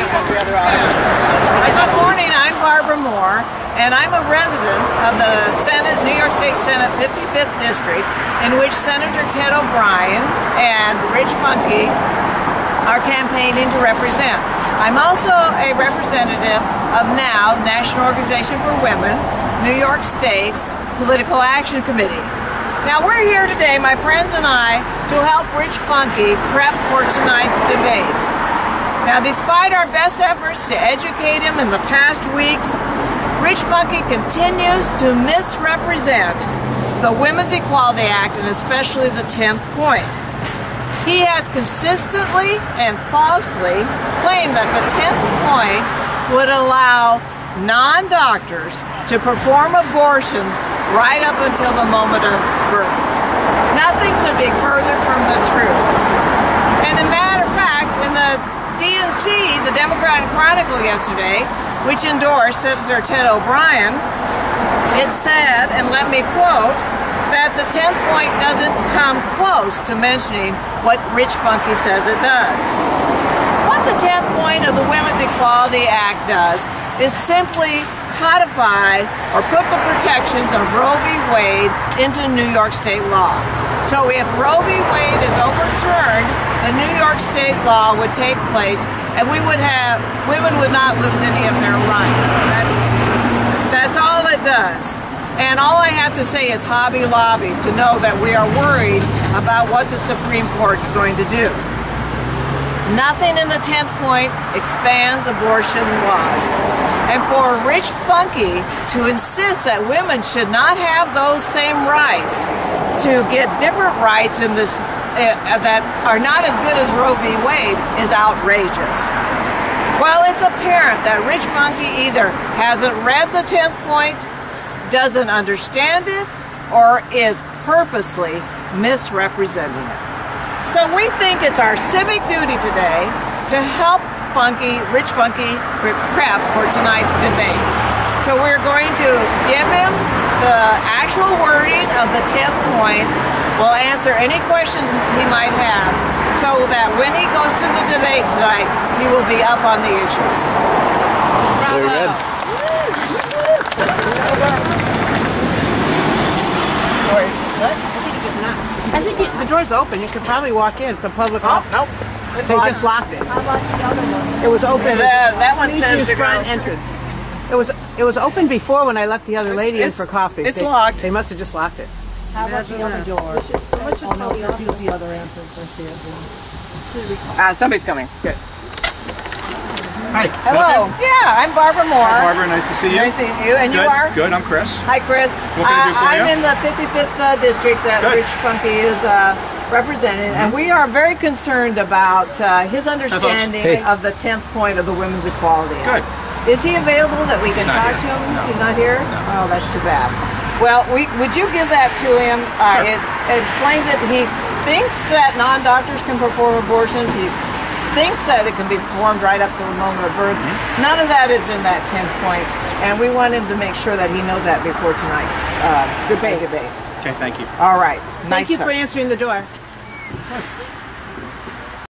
Good morning, I'm Barbara Moore, and I'm a resident of the New York State Senate 55th District, in which Senator Ted O'Brien and Rich Funke are campaigning to represent. I'm also a representative of N.O.W, the National Organization for Women, New York State Political Action Committee. Now we're here today, my friends and I, to help Rich Funke prep for tonight's debate. Now, despite our best efforts to educate him in the past weeks, Rich Funke continues to misrepresent the Women's Equality Act and especially the 10th point. He has consistently and falsely claimed that the 10th point would allow non-doctors to perform abortions right up until the moment of birth. Nothing could be further from the truth. And as a matter of fact, in the DNC, the Democratic Chronicle yesterday, which endorsed Senator Ted O'Brien, it said, and let me quote, that the 10th point doesn't come close to mentioning what Rich Funke says it does. What the 10th point of the Women's Equality Act does is simply codify or put the protections of Roe v. Wade into New York State law. So if Roe v. Wade is overturned, the New York State law would take place, and women would not lose any of their rights. That's all it does. And all I have to say is Hobby Lobby to know that we are worried about what the Supreme Court is going to do. Nothing in the 10th point expands abortion laws. And for Rich Funke to insist that women should not have those same rights, to get different rights in this that are not as good as Roe v. Wade, is outrageous. Well, it's apparent that Rich Funke either hasn't read the 10th point, doesn't understand it, or is purposely misrepresenting it. So we think it's our civic duty today to help Rich Funke prep for tonight's debate. So we're going to give him the actual wording of the 10th point. We'll answer any questions he might have so that when he goes to the debate tonight, he will be up on the issues. Very good. I think the door's open. You could probably walk in. It's a public office. Nope. They just locked it. How about the other one? It was open. That one Please says use to front go. entrance. It was open before when I let the other lady in for coffee. It's locked. They must have just locked it. How about the other door? Oh no, let's use the other entrance. Somebody's coming. Good. Hi. Hello. Yeah, I'm Barbara Moore. Hi, Barbara. Nice to see you. Nice to see you. And Good. you are? Good. I'm Chris. Hi, Chris. What can I do for you? I'm in the 55th district that Good. Rich Funke is representing, and we are very concerned about his understanding of the 10th point of the Women's Equality Act. Good. Is he available that we can talk to him? No. He's not here? No. Oh, that's too bad. Well, would you give that to him? Sure. It explains that he thinks that non-doctors can perform abortions. He thinks that it can be performed right up to the moment of birth. None of that is in that 10th point, and we want him to make sure that he knows that before tonight's debate. Okay. Thank you. All right. Thank Nice you for talk. answering the door.